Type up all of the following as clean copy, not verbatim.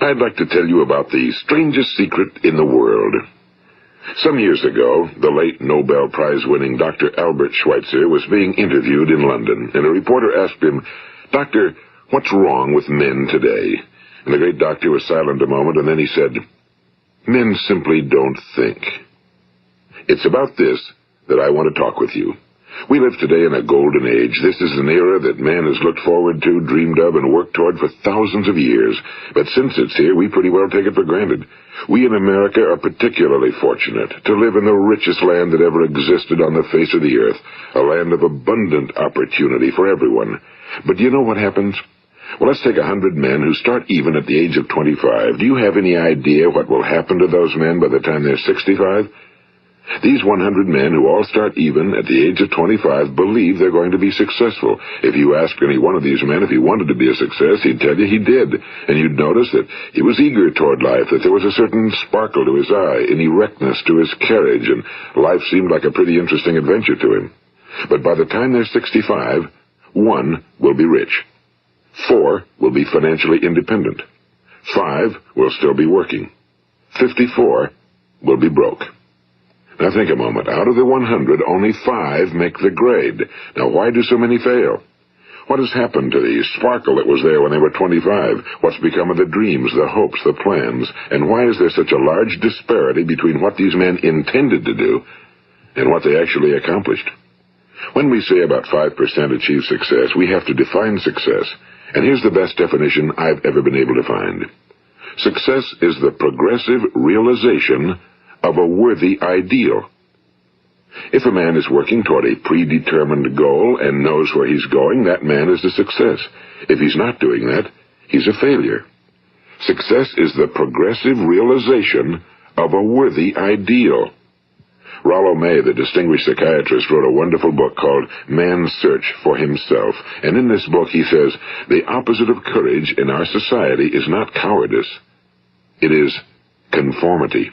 I'd like to tell you about the strangest secret in the world. Some years ago, the late Nobel Prize-winning Dr. Albert Schweitzer was being interviewed in London, and a reporter asked him, "Doctor, what's wrong with men today?" And the great doctor was silent a moment, and then he said, "Men simply don't think." It's about this that I want to talk with you. We live today in a golden age. This is an era that man has looked forward to, dreamed of, and worked toward for thousands of years. But since it's here, we pretty well take it for granted. We in America are particularly fortunate to live in the richest land that ever existed on the face of the earth, a land of abundant opportunity for everyone. But do you know what happens? Well, let's take 100 men who start even at the age of 25. Do you have any idea what will happen to those men by the time they're 65? These 100 men who all start even at the age of 25 believe they're going to be successful. If you asked any one of these men if he wanted to be a success, he'd tell you he did. And you'd notice that he was eager toward life, that there was a certain sparkle to his eye, an erectness to his carriage, and life seemed like a pretty interesting adventure to him. But by the time they're 65, 1 will be rich. 4 will be financially independent. 5 will still be working. 54 will be broke. Now think a moment. Out of the 100, only 5 make the grade. Now why do so many fail? What has happened to the sparkle that was there when they were 25? What's become of the dreams, the hopes, the plans? And why is there such a large disparity between what these men intended to do and what they actually accomplished? When we say about 5% achieve success, we have to define success. And here's the best definition I've ever been able to find. Success is the progressive realization of a worthy ideal. If a man is working toward a predetermined goal and knows where he's going, that man is a success. If he's not doing that, he's a failure. Success is the progressive realization of a worthy ideal. Rollo May, the distinguished psychiatrist, wrote a wonderful book called Man's Search for Himself. And in this book he says, the opposite of courage in our society is not cowardice. It is conformity.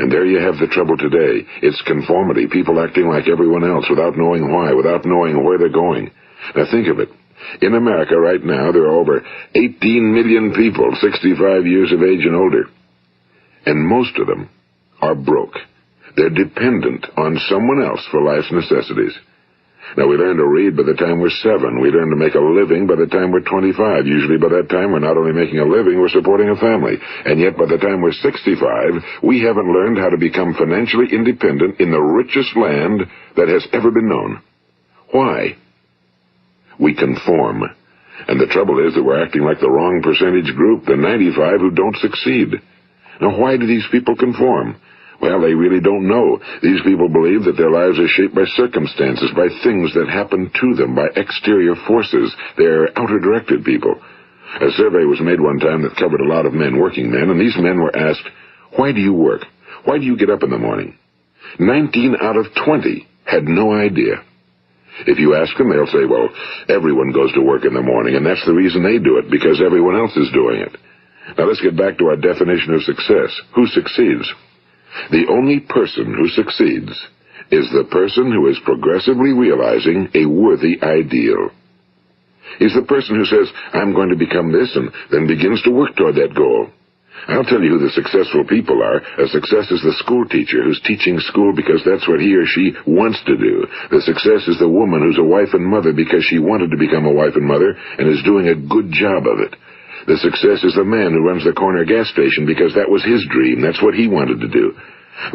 And there you have the trouble today. It's conformity, people acting like everyone else without knowing why, without knowing where they're going. Now think of it. In America right now, there are over 18 million people 65 years of age and older. And most of them are broke. They're dependent on someone else for life's necessities. Now, we learn to read by the time we're 7. We learn to make a living by the time we're 25. Usually by that time, we're not only making a living, we're supporting a family. And yet by the time we're 65, we haven't learned how to become financially independent in the richest land that has ever been known. Why? We conform. And the trouble is that we're acting like the wrong percentage group, the 95 who don't succeed. Now, why do these people conform? Well, they really don't know. These people believe that their lives are shaped by circumstances, by things that happen to them, by exterior forces. They're outer-directed people. A survey was made one time that covered a lot of men, working men, and these men were asked, "Why do you work? Why do you get up in the morning?" 19 out of 20 had no idea. If you ask them, they'll say, well, everyone goes to work in the morning, and that's the reason they do it, because everyone else is doing it. Now let's get back to our definition of success. Who succeeds? The only person who succeeds is the person who is progressively realizing a worthy ideal. He's the person who says, I'm going to become this, and then begins to work toward that goal. I'll tell you who the successful people are. A success is the school teacher who's teaching school because that's what he or she wants to do. The success is the woman who's a wife and mother because she wanted to become a wife and mother and is doing a good job of it. The success is the man who runs the corner gas station because that was his dream. That's what he wanted to do.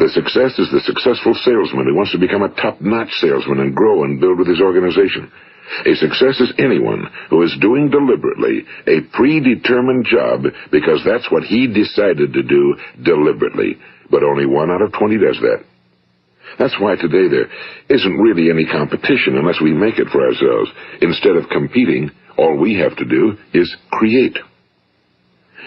The success is the successful salesman who wants to become a top-notch salesman and grow and build with his organization. A success is anyone who is doing deliberately a predetermined job because that's what he decided to do deliberately. But only 1 out of 20 does that. That's why today there isn't really any competition unless we make it for ourselves. Instead of competing, all we have to do is create.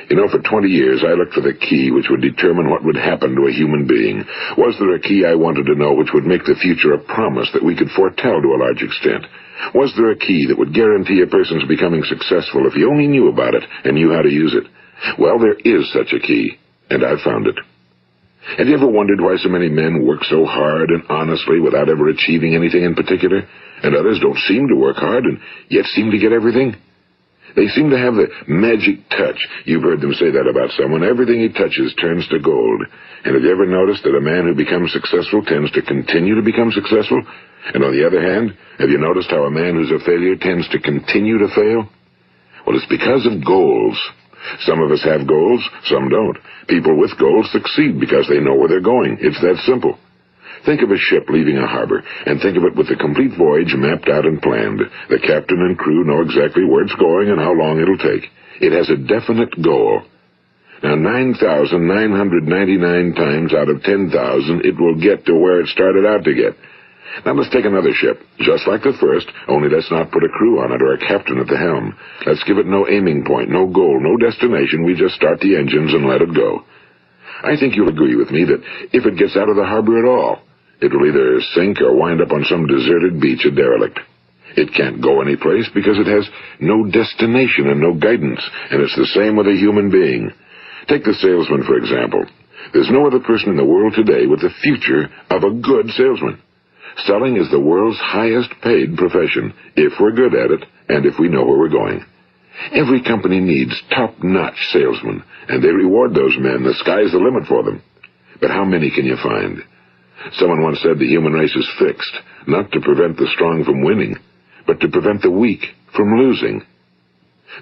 You know, for 20 years, I looked for the key which would determine what would happen to a human being. Was there a key I wanted to know which would make the future a promise that we could foretell to a large extent? Was there a key that would guarantee a person's becoming successful if he only knew about it and knew how to use it? Well, there is such a key, and I've found it. Have you ever wondered why so many men work so hard and honestly without ever achieving anything in particular, and others don't seem to work hard and yet seem to get everything? They seem to have the magic touch. You've heard them say that about someone. Everything he touches turns to gold. And have you ever noticed that a man who becomes successful tends to continue to become successful? And on the other hand, have you noticed how a man who's a failure tends to continue to fail? Well, it's because of goals. Some of us have goals, some don't. People with goals succeed because they know where they're going. It's that simple. Think of a ship leaving a harbor, and think of it with the complete voyage mapped out and planned. The captain and crew know exactly where it's going and how long it'll take. It has a definite goal. Now, 9,999 times out of 10,000, it will get to where it started out to get. Now, let's take another ship, just like the first, only let's not put a crew on it or a captain at the helm. Let's give it no aiming point, no goal, no destination. We just start the engines and let it go. I think you'll agree with me that if it gets out of the harbor at all, it will either sink or wind up on some deserted beach, a derelict. It can't go anyplace because it has no destination and no guidance, and it's the same with a human being. Take the salesman, for example. There's no other person in the world today with the future of a good salesman. Selling is the world's highest paid profession, if we're good at it, and if we know where we're going. Every company needs top-notch salesmen, and they reward those men. The sky's the limit for them. But how many can you find? Someone once said the human race is fixed, not to prevent the strong from winning, but to prevent the weak from losing.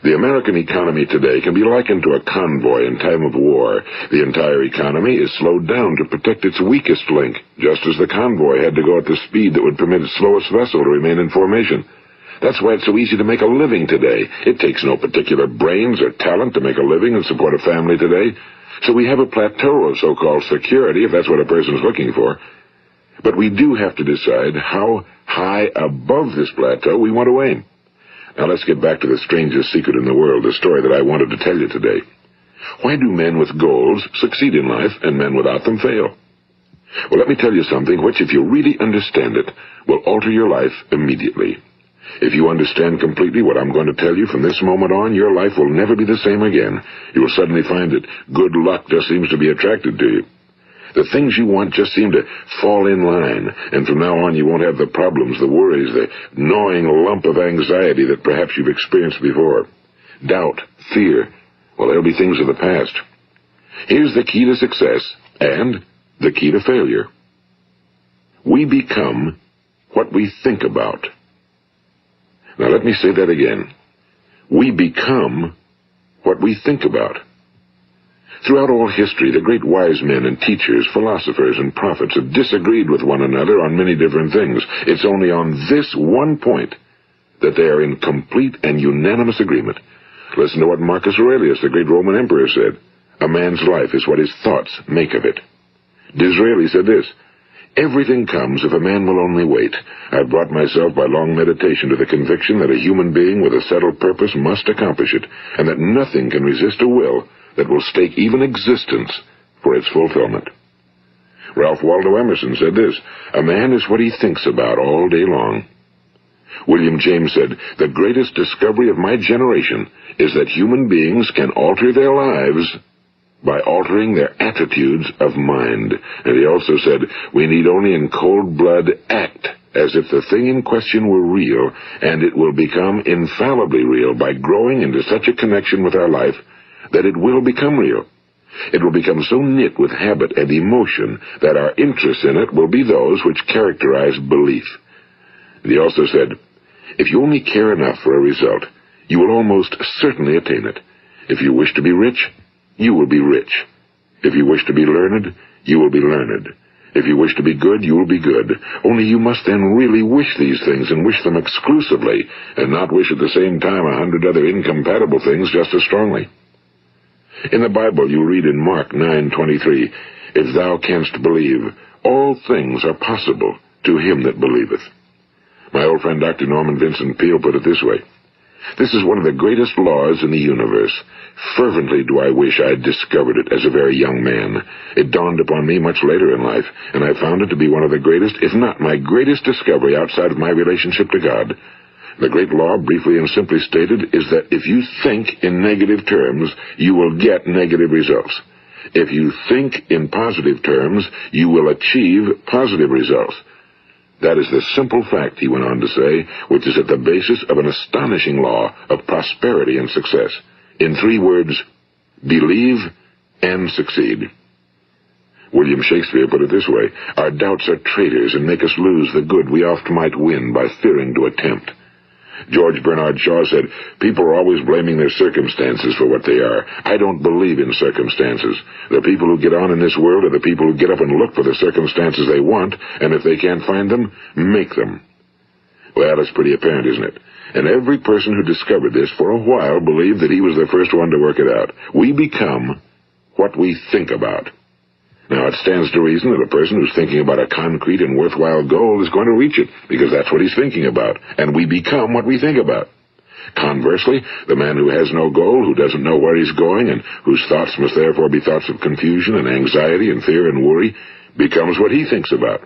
The American economy today can be likened to a convoy in time of war. The entire economy is slowed down to protect its weakest link, just as the convoy had to go at the speed that would permit its slowest vessel to remain in formation. That's why it's so easy to make a living today. It takes no particular brains or talent to make a living and support a family today. So we have a plateau of so-called security, if that's what a person's looking for. But we do have to decide how high above this plateau we want to aim. Now let's get back to the strangest secret in the world, the story that I wanted to tell you today. Why do men with goals succeed in life and men without them fail? Well, let me tell you something which, if you really understand it, will alter your life immediately. If you understand completely what I'm going to tell you from this moment on, your life will never be the same again. You will suddenly find that good luck just seems to be attracted to you. The things you want just seem to fall in line, and from now on you won't have the problems, the worries, the gnawing lump of anxiety that perhaps you've experienced before. Doubt, fear, well, they'll be things of the past. Here's the key to success and the key to failure. We become what we think about. Now let me say that again. We become what we think about. Throughout all history, the great wise men and teachers, philosophers and prophets have disagreed with one another on many different things. It's only on this one point that they are in complete and unanimous agreement. Listen to what Marcus Aurelius, the great Roman emperor, said. A man's life is what his thoughts make of it. Disraeli said this, everything comes if a man will only wait. I've brought myself by long meditation to the conviction that a human being with a settled purpose must accomplish it, and that nothing can resist a will that will stake even existence for its fulfillment. Ralph Waldo Emerson said this, a man is what he thinks about all day long. William James said, the greatest discovery of my generation is that human beings can alter their lives by altering their attitudes of mind. And he also said, we need only in cold blood act as if the thing in question were real, and it will become infallibly real by growing into such a connection with our life that it will become real. It will become so knit with habit and emotion that our interest in it will be those which characterize belief. And he also said, if you only care enough for a result, you will almost certainly attain it. If you wish to be rich, you will be rich. If you wish to be learned, you will be learned. If you wish to be good, you will be good. Only you must then really wish these things and wish them exclusively, and not wish at the same time 100 other incompatible things just as strongly. In the Bible, you read in Mark 9:23, if thou canst believe, all things are possible to him that believeth. My old friend Dr. Norman Vincent Peale put it this way, this is one of the greatest laws in the universe. Fervently do I wish I had discovered it as a very young man. It dawned upon me much later in life, and I found it to be one of the greatest, if not my greatest discovery outside of my relationship to God. The great law, briefly and simply stated, is that if you think in negative terms, you will get negative results. If you think in positive terms, you will achieve positive results. That is the simple fact, he went on to say, which is at the basis of an astonishing law of prosperity and success. In 3 words, believe and succeed. William Shakespeare put it this way: our doubts are traitors and make us lose the good we oft might win by fearing to attempt. George Bernard Shaw said, people are always blaming their circumstances for what they are. I don't believe in circumstances. The people who get on in this world are the people who get up and look for the circumstances they want, and if they can't find them, make them. Well, it's pretty apparent, isn't it? And every person who discovered this for a while believed that he was the first one to work it out. We become what we think about. Now, it stands to reason that a person who's thinking about a concrete and worthwhile goal is going to reach it, because that's what he's thinking about, and we become what we think about. Conversely, the man who has no goal, who doesn't know where he's going, and whose thoughts must therefore be thoughts of confusion and anxiety and fear and worry, becomes what he thinks about.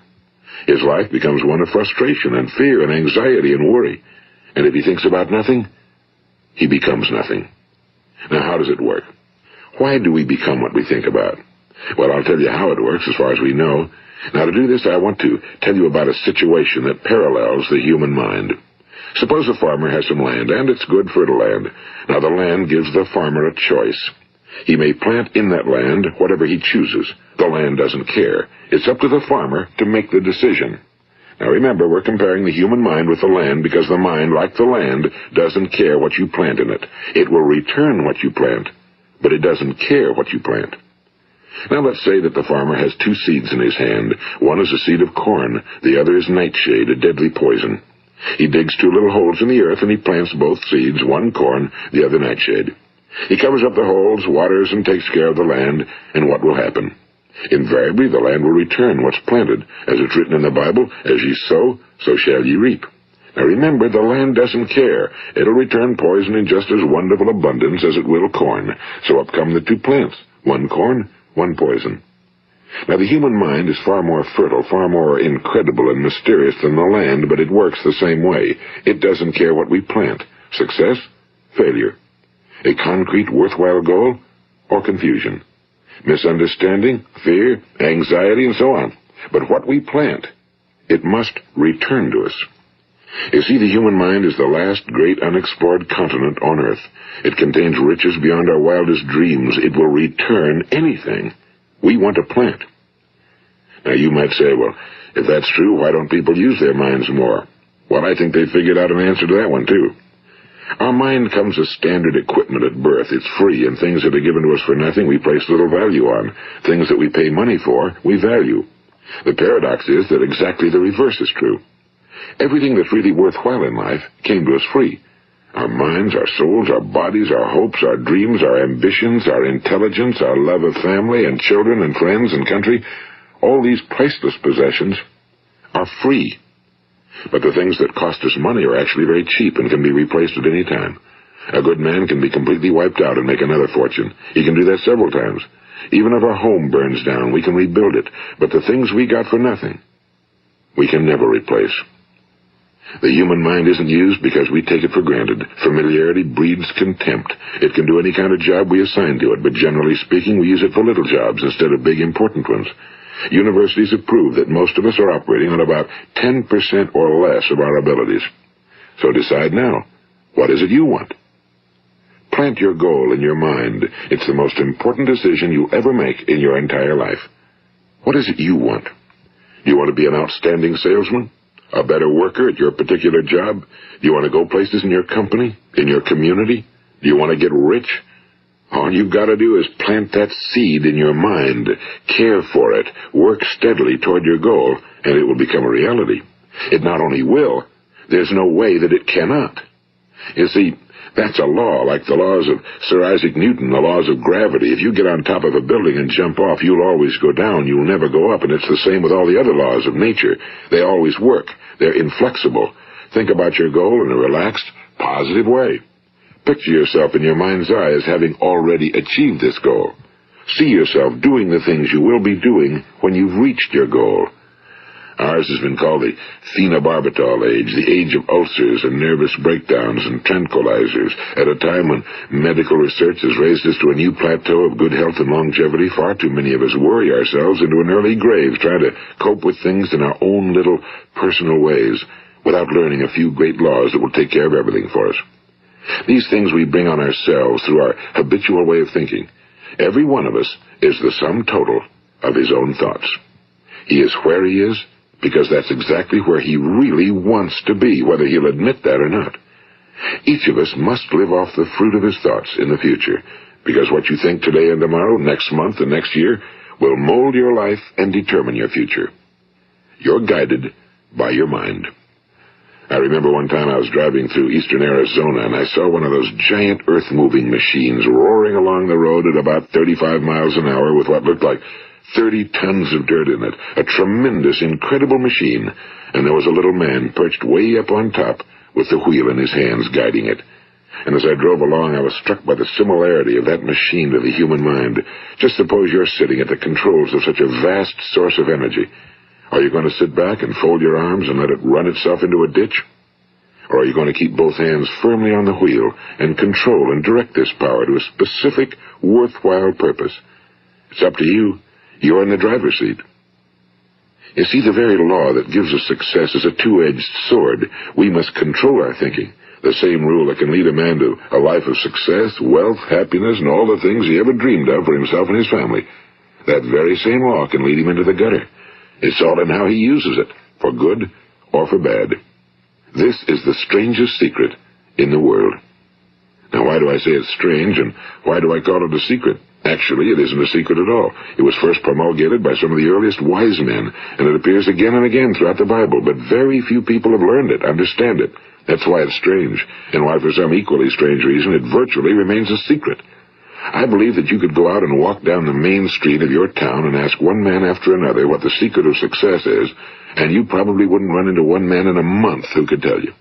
His life becomes one of frustration and fear and anxiety and worry. And if he thinks about nothing, he becomes nothing. Now, how does it work? Why do we become what we think about? Well, I'll tell you how it works as far as we know. Now, to do this, I want to tell you about a situation that parallels the human mind. Suppose a farmer has some land, and it's good fertile land. Now, the land gives the farmer a choice. He may plant in that land whatever he chooses. The land doesn't care. It's up to the farmer to make the decision. Now, remember, we're comparing the human mind with the land because the mind, like the land, doesn't care what you plant in it. It will return what you plant, but it doesn't care what you plant. Now let's say that the farmer has 2 seeds in his hand. One is a seed of corn, the other is nightshade, a deadly poison. He digs 2 little holes in the earth and he plants both seeds, one corn, the other nightshade. He covers up the holes, waters, and takes care of the land, and what will happen? Invariably the land will return what's planted. As it's written in the Bible, as ye sow, so shall ye reap. Now remember, the land doesn't care. It'll return poison in just as wonderful abundance as it will corn. So up come the 2 plants, one corn, one poison. Now, the human mind is far more fertile, far more incredible and mysterious than the land, but it works the same way. It doesn't care what we plant. Success, failure. A concrete, worthwhile goal, or confusion. Misunderstanding, fear, anxiety, and so on. But what we plant, it must return to us. You see, the human mind is the last great unexplored continent on Earth. It contains riches beyond our wildest dreams. It will return anything we want to plant. Now, you might say, well, if that's true, why don't people use their minds more? Well, I think they figured out an answer to that one, too. Our mind comes as standard equipment at birth. It's free, and things that are given to us for nothing we place little value on. Things that we pay money for, we value. The paradox is that exactly the reverse is true. Everything that's really worthwhile in life came to us free. Our minds, our souls, our bodies, our hopes, our dreams, our ambitions, our intelligence, our love of family and children and friends and country, all these priceless possessions are free. But the things that cost us money are actually very cheap and can be replaced at any time. A good man can be completely wiped out and make another fortune. He can do that several times. Even if our home burns down, we can rebuild it. But the things we got for nothing, we can never replace. The human mind isn't used because we take it for granted. Familiarity breeds contempt. It can do any kind of job we assign to it, but generally speaking, we use it for little jobs instead of big, important ones. Universities have proved that most of us are operating on about 10% or less of our abilities. So decide now, what is it you want? Plant your goal in your mind. It's the most important decision you'll ever make in your entire life. What is it you want? Do you want to be an outstanding salesman? A better worker at your particular job? Do you want to go places in your company? In your community? Do you want to get rich? All you've got to do is plant that seed in your mind, care for it, work steadily toward your goal, and it will become a reality. It not only will, there's no way that it cannot. You see, that's a law, like the laws of Sir Isaac Newton, the laws of gravity. If you get on top of a building and jump off, you'll always go down. You'll never go up, and it's the same with all the other laws of nature. They always work. They're inflexible. Think about your goal in a relaxed, positive way. Picture yourself in your mind's eye as having already achieved this goal. See yourself doing the things you will be doing when you've reached your goal. Ours has been called the phenobarbital age, the age of ulcers and nervous breakdowns and tranquilizers. At a time when medical research has raised us to a new plateau of good health and longevity, far too many of us worry ourselves into an early grave trying to cope with things in our own little personal ways without learning a few great laws that will take care of everything for us. These things we bring on ourselves through our habitual way of thinking. Every one of us is the sum total of his own thoughts. He is where he is because that's exactly where he really wants to be, whether he'll admit that or not. Each of us must live off the fruit of his thoughts in the future, because what you think today and tomorrow, next month and next year, will mold your life and determine your future. You're guided by your mind. I remember one time I was driving through eastern Arizona, and I saw one of those giant earth-moving machines roaring along the road at about 35 miles an hour with what looked like 30 tons of dirt in it. A tremendous, incredible machine, and there was a little man perched way up on top with the wheel in his hands guiding it. And as I drove along, I was struck by the similarity of that machine to the human mind. Just suppose you're sitting at the controls of such a vast source of energy. Are you going to sit back and fold your arms and let it run itself into a ditch? Or are you going to keep both hands firmly on the wheel and control and direct this power to a specific, worthwhile purpose? It's up to you. You're in the driver's seat. You see, the very law that gives us success is a two-edged sword. We must control our thinking. The same rule that can lead a man to a life of success, wealth, happiness, and all the things he ever dreamed of for himself and his family. That very same law can lead him into the gutter. It's all in how he uses it, for good or for bad. This is the strangest secret in the world. Now, why do I say it's strange, and why do I call it a secret? Actually, it isn't a secret at all. It was first promulgated by some of the earliest wise men, and it appears again and again throughout the Bible, but very few people have learned it, understand it. That's why it's strange, and why for some equally strange reason it virtually remains a secret. I believe that you could go out and walk down the main street of your town and ask one man after another what the secret of success is, and you probably wouldn't run into one man in a month who could tell you.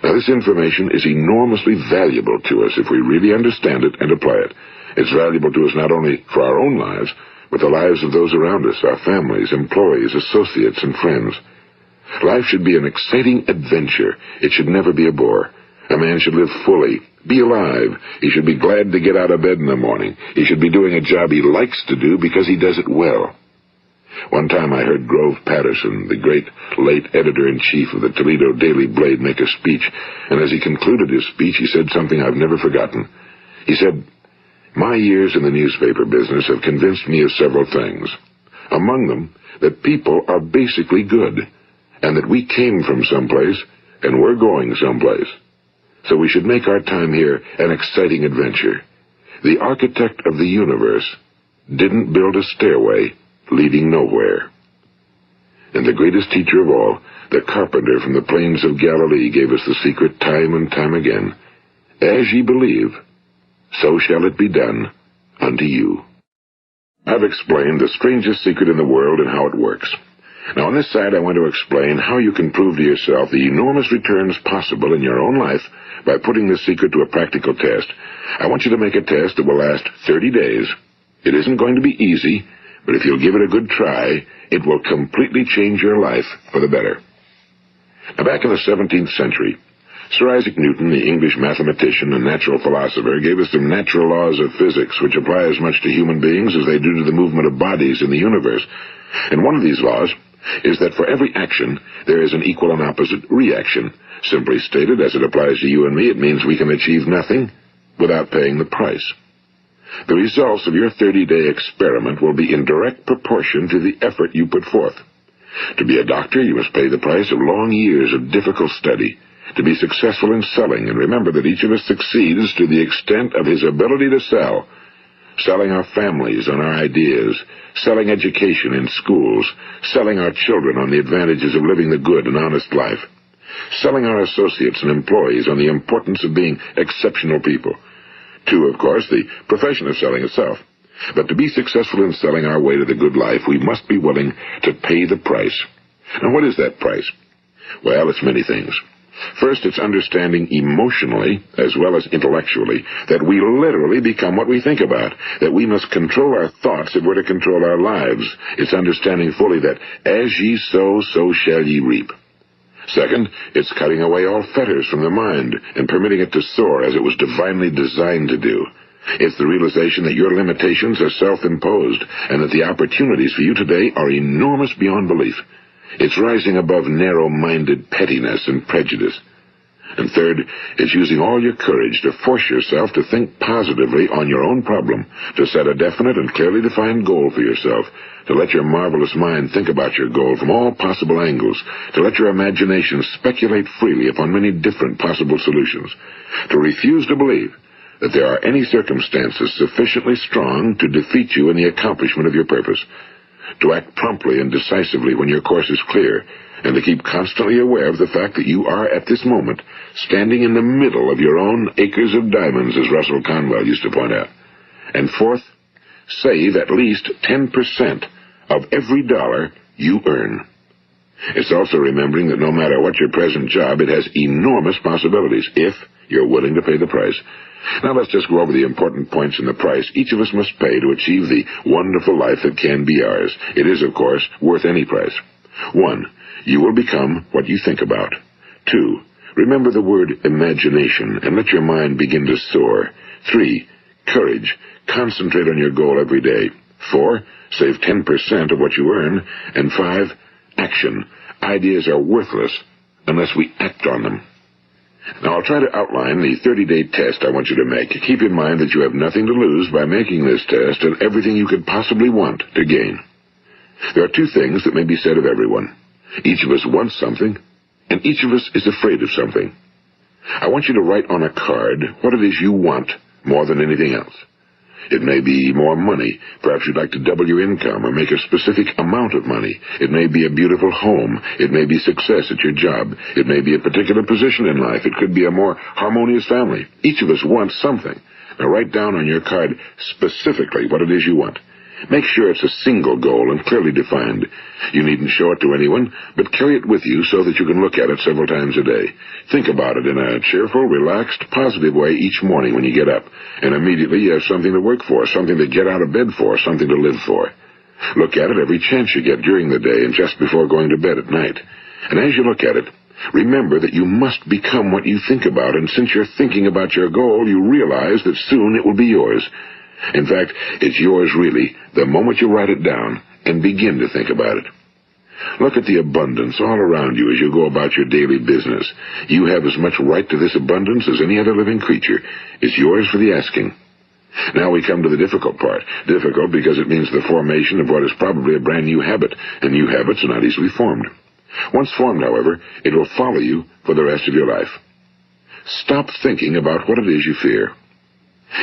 Now, this information is enormously valuable to us if we really understand it and apply it. It's valuable to us not only for our own lives, but the lives of those around us, our families, employees, associates, and friends. Life should be an exciting adventure. It should never be a bore. A man should live fully, be alive. He should be glad to get out of bed in the morning. He should be doing a job he likes to do because he does it well. One time I heard Grove Patterson, the great late editor-in-chief of the Toledo Daily Blade, make a speech, and as he concluded his speech, he said something I've never forgotten. He said, "My years in the newspaper business have convinced me of several things. Among them, that people are basically good, and that we came from someplace, and we're going someplace. So we should make our time here an exciting adventure. The architect of the universe didn't build a stairway leading nowhere." And the greatest teacher of all, the carpenter from the plains of Galilee, gave us the secret time and time again. As ye believe, so shall it be done unto you. I've explained the strangest secret in the world and how it works. Now, on this side, I want to explain how you can prove to yourself the enormous returns possible in your own life by putting this secret to a practical test. I want you to make a test that will last 30 days. It isn't going to be easy, but if you'll give it a good try, it will completely change your life for the better. Now, back in the 17th century, Sir Isaac Newton, the English mathematician and natural philosopher, gave us some natural laws of physics which apply as much to human beings as they do to the movement of bodies in the universe. And one of these laws is that for every action, there is an equal and opposite reaction. Simply stated, as it applies to you and me, it means we can achieve nothing without paying the price. The results of your 30-day experiment will be in direct proportion to the effort you put forth. To be a doctor, you must pay the price of long years of difficult study. To be successful in selling, and remember that each of us succeeds to the extent of his ability to sell. Selling our families on our ideas, selling education in schools, selling our children on the advantages of living the good and honest life, selling our associates and employees on the importance of being exceptional people. To, of course, the profession of selling itself. But to be successful in selling our way to the good life, we must be willing to pay the price. And what is that price? Well, it's many things. First, it's understanding emotionally, as well as intellectually, that we literally become what we think about, that we must control our thoughts if we're to control our lives. It's understanding fully that as ye sow, so shall ye reap. Second, it's cutting away all fetters from the mind and permitting it to soar as it was divinely designed to do. It's the realization that your limitations are self-imposed and that the opportunities for you today are enormous beyond belief. It's rising above narrow-minded pettiness and prejudice. And third, it's using all your courage to force yourself to think positively on your own problem, to set a definite and clearly defined goal for yourself, to let your marvelous mind think about your goal from all possible angles, to let your imagination speculate freely upon many different possible solutions, to refuse to believe that there are any circumstances sufficiently strong to defeat you in the accomplishment of your purpose, to act promptly and decisively when your course is clear, and to keep constantly aware of the fact that you are, at this moment, standing in the middle of your own acres of diamonds, as Russell Conwell used to point out. And fourth, save at least 10% of every dollar you earn. It's also remembering that no matter what your present job, it has enormous possibilities, if you're willing to pay the price. Now let's just go over the important points in the price each of us must pay to achieve the wonderful life that can be ours. It is, of course, worth any price. 1. You will become what you think about. 2. Remember the word imagination and let your mind begin to soar. 3. Courage. Concentrate on your goal every day. 4. Save 10% of what you earn. And 5. Action. Ideas are worthless unless we act on them. Now, I'll try to outline the 30-day test I want you to make. Keep in mind that you have nothing to lose by making this test and everything you could possibly want to gain. There are 2 things that may be said of everyone. Each of us wants something, and each of us is afraid of something. I want you to write on a card what it is you want more than anything else. It may be more money. Perhaps you'd like to double your income or make a specific amount of money. It may be a beautiful home. It may be success at your job. It may be a particular position in life. It could be a more harmonious family. Each of us wants something. Now write down on your card specifically what it is you want. Make sure it's a single goal and clearly defined. You needn't show it to anyone, but carry it with you so that you can look at it several times a day. Think about it in a cheerful, relaxed, positive way each morning when you get up, and immediately you have something to work for, something to get out of bed for, something to live for. Look at it every chance you get during the day and just before going to bed at night. And as you look at it, remember that you must become what you think about, and since you're thinking about your goal, you realize that soon it will be yours. In fact, it's yours really the moment you write it down and begin to think about it. Look at the abundance all around you as you go about your daily business. You have as much right to this abundance as any other living creature. It's yours for the asking. Now we come to the difficult part. Difficult because it means the formation of what is probably a brand new habit, and new habits are not easily formed. Once formed, however, it will follow you for the rest of your life. Stop thinking about what it is you fear.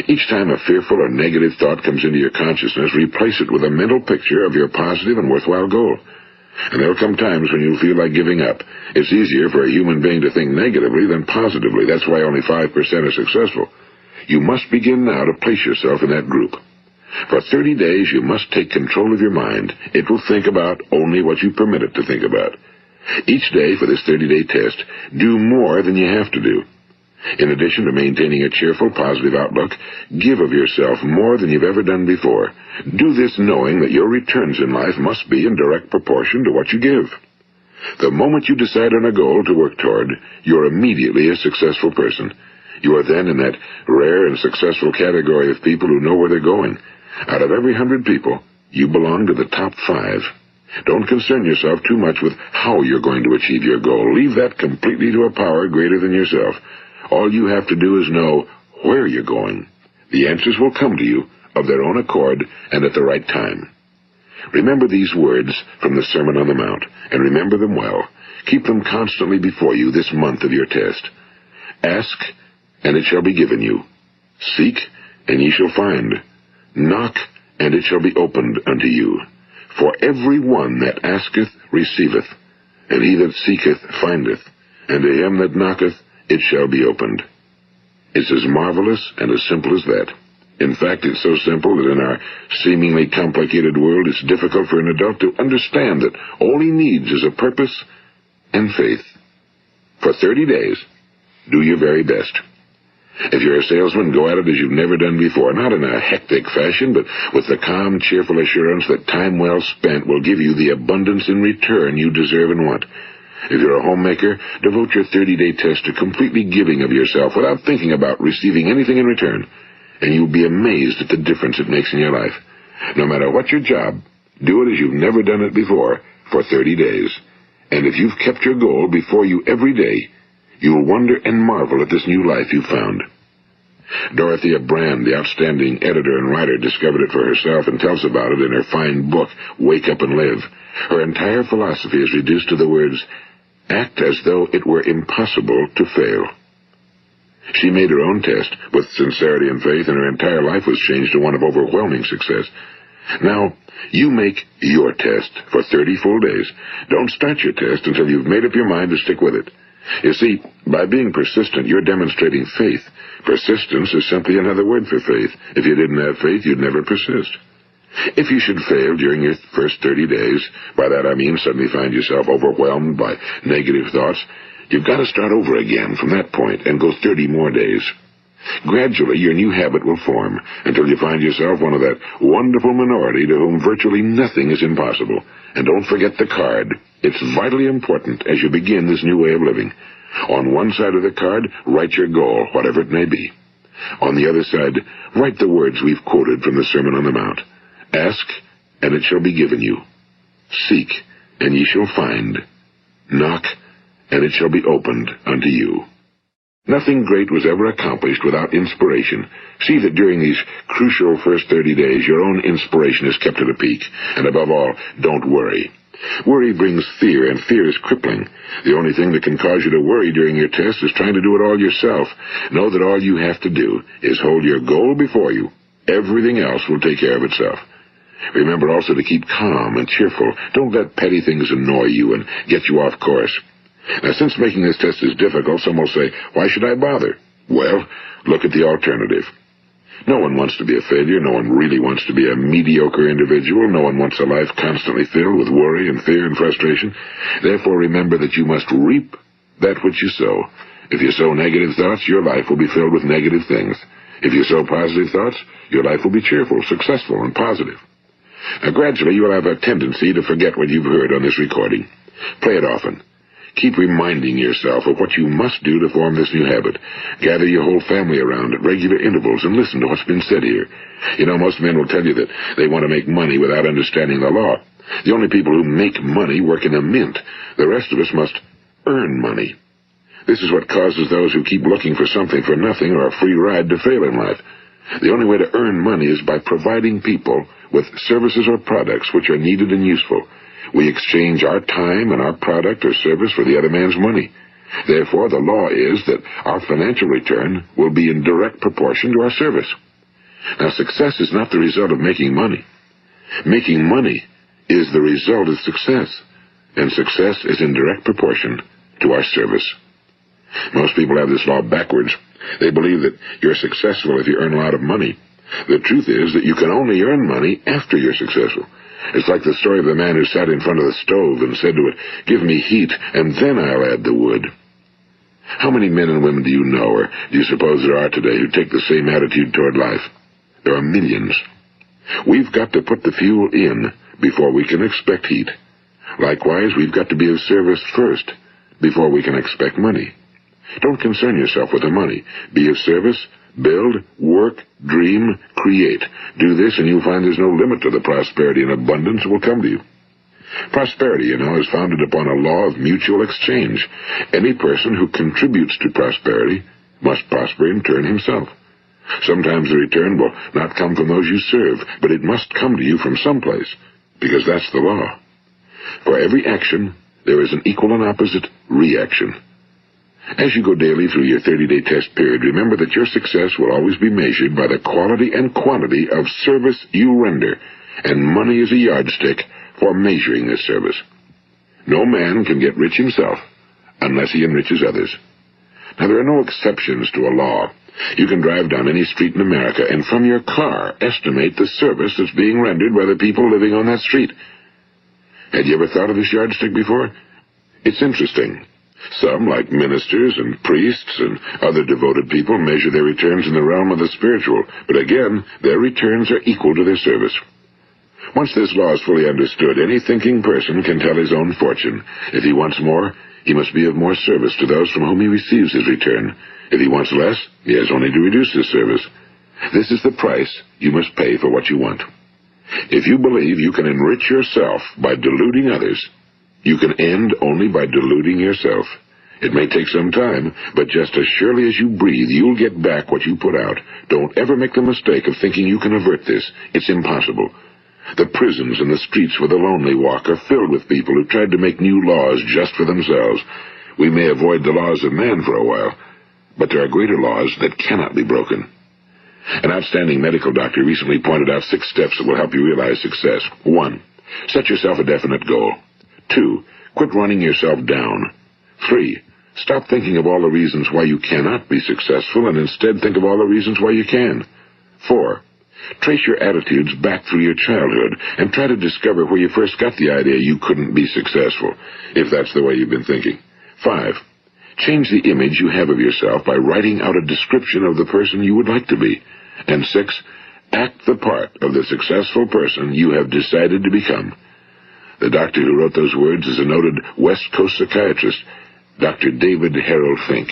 Each time a fearful or negative thought comes into your consciousness, replace it with a mental picture of your positive and worthwhile goal. And there will come times when you'll feel like giving up. It's easier for a human being to think negatively than positively. That's why only 5% are successful. You must begin now to place yourself in that group. For 30 days, you must take control of your mind. It will think about only what you permit it to think about. Each day for this 30-day test, do more than you have to do. In addition to maintaining a cheerful, positive outlook, give of yourself more than you've ever done before. Do this knowing that your returns in life must be in direct proportion to what you give. The moment you decide on a goal to work toward, you're immediately a successful person. You are then in that rare and successful category of people who know where they're going. Out of every 100 people, you belong to the top 5. Don't concern yourself too much with how you're going to achieve your goal. Leave that completely to a power greater than yourself. All you have to do is know where you're going. The answers will come to you of their own accord and at the right time. Remember these words from the Sermon on the Mount, and remember them well. Keep them constantly before you this month of your test. Ask, and it shall be given you. Seek, and ye shall find. Knock, and it shall be opened unto you. For every one that asketh receiveth, and he that seeketh findeth, and to him that knocketh it shall be opened. It's as marvelous and as simple as that. In fact, it's so simple that in our seemingly complicated world, it's difficult for an adult to understand that all he needs is a purpose and faith. For 30 days, do your very best. If you're a salesman, go at it as you've never done before, not in a hectic fashion, but with the calm, cheerful assurance that time well spent will give you the abundance in return you deserve and want. If you're a homemaker, devote your 30-day test to completely giving of yourself without thinking about receiving anything in return, and you'll be amazed at the difference it makes in your life. No matter what your job, do it as you've never done it before for 30 days. And if you've kept your goal before you every day, you'll wonder and marvel at this new life you've found. Dorothea Brand, the outstanding editor and writer, discovered it for herself and tells about it in her fine book, Wake Up and Live. Her entire philosophy is reduced to the words, act as though it were impossible to fail. She made her own test with sincerity and faith, and her entire life was changed to one of overwhelming success. Now, you make your test for 30 full days. Don't start your test until you've made up your mind to stick with it. You see, by being persistent, you're demonstrating faith. Persistence is simply another word for faith. If you didn't have faith, you'd never persist. If you should fail during your first 30 days, by that I mean suddenly find yourself overwhelmed by negative thoughts, you've got to start over again from that point and go 30 more days. Gradually, your new habit will form until you find yourself one of that wonderful minority to whom virtually nothing is impossible. And don't forget the card. It's vitally important as you begin this new way of living. On one side of the card, write your goal, whatever it may be. On the other side, write the words we've quoted from the Sermon on the Mount. Ask, and it shall be given you. Seek, and ye shall find. Knock, and it shall be opened unto you. Nothing great was ever accomplished without inspiration. See that during these crucial first 30 days, your own inspiration is kept at a peak. And above all, don't worry. Worry brings fear, and fear is crippling. The only thing that can cause you to worry during your test is trying to do it all yourself. Know that all you have to do is hold your goal before you. Everything else will take care of itself. Remember also to keep calm and cheerful. Don't let petty things annoy you and get you off course. Now, since making this test is difficult, some will say, why should I bother? Well, look at the alternative. No one wants to be a failure. No one really wants to be a mediocre individual. No one wants a life constantly filled with worry and fear and frustration. Therefore, remember that you must reap that which you sow. If you sow negative thoughts, your life will be filled with negative things. If you sow positive thoughts, your life will be cheerful, successful, and positive. Now, gradually, you will have a tendency to forget what you've heard on this recording. Play it often. Keep reminding yourself of what you must do to form this new habit. Gather your whole family around at regular intervals and listen to what's been said here. You know, most men will tell you that they want to make money without understanding the law. The only people who make money work in a mint. The rest of us must earn money. This is what causes those who keep looking for something for nothing or a free ride to fail in life. The only way to earn money is by providing people with services or products which are needed and useful. We exchange our time and our product or service for the other man's money. Therefore, the law is that our financial return will be in direct proportion to our service. Now, success is not the result of making money. Making money is the result of success, and success is in direct proportion to our service. Most people have this law backwards. They believe that you're successful if you earn a lot of money. The truth is that you can only earn money after you're successful. It's like the story of the man who sat in front of the stove and said to it, give me heat, and then I'll add the wood. How many men and women do you know, or do you suppose there are today, who take the same attitude toward life? There are millions. We've got to put the fuel in before we can expect heat. Likewise, we've got to be of service first before we can expect money. Don't concern yourself with the money. Be of service. Build, work, dream, create. Do this and you'll find there's no limit to the prosperity and abundance that will come to you. Prosperity, you know, is founded upon a law of mutual exchange. Any person who contributes to prosperity must prosper in turn himself. Sometimes the return will not come from those you serve, but it must come to you from someplace, because that's the law. For every action, there is an equal and opposite reaction. As you go daily through your 30-day test period, remember that your success will always be measured by the quality and quantity of service you render, and money is a yardstick for measuring this service. No man can get rich himself unless he enriches others. Now, there are no exceptions to a law. You can drive down any street in America and from your car estimate the service that's being rendered by the people living on that street. Had you ever thought of this yardstick before? It's interesting. Some, like ministers and priests and other devoted people, measure their returns in the realm of the spiritual, but again, their returns are equal to their service. Once this law is fully understood, any thinking person can tell his own fortune. If he wants more, he must be of more service to those from whom he receives his return. If he wants less, he has only to reduce his service. This is the price you must pay for what you want. If you believe you can enrich yourself by deluding others, you can end only by deluding yourself. It may take some time, but just as surely as you breathe, you'll get back what you put out. Don't ever make the mistake of thinking you can avert this. It's impossible. The prisons and the streets where the lonely walk are filled with people who tried to make new laws just for themselves. We may avoid the laws of man for a while, but there are greater laws that cannot be broken. An outstanding medical doctor recently pointed out 6 steps that will help you realize success. 1. Set yourself a definite goal. 2. Quit running yourself down. 3. Stop thinking of all the reasons why you cannot be successful and instead think of all the reasons why you can. 4. Trace your attitudes back through your childhood and try to discover where you first got the idea you couldn't be successful, if that's the way you've been thinking. 5. Change the image you have of yourself by writing out a description of the person you would like to be. And 6. Act the part of the successful person you have decided to become. The doctor who wrote those words is a noted West Coast psychiatrist, Dr. David Harold Fink.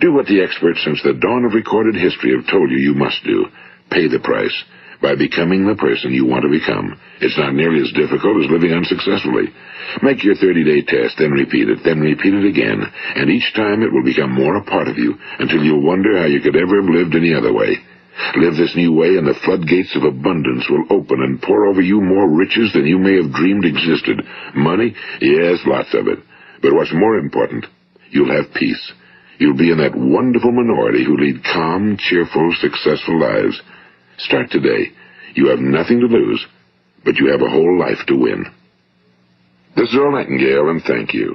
Do what the experts since the dawn of recorded history have told you you must do. Pay the price by becoming the person you want to become. It's not nearly as difficult as living unsuccessfully. Make your 30-day test, then repeat it again, and each time it will become more a part of you until you'll wonder how you could ever have lived any other way. Live this new way and the floodgates of abundance will open and pour over you more riches than you may have dreamed existed. Money? Yes, lots of it. But what's more important, you'll have peace. You'll be in that wonderful minority who lead calm, cheerful, successful lives. Start today. You have nothing to lose, but you have a whole life to win. This is Earl Nightingale, and thank you.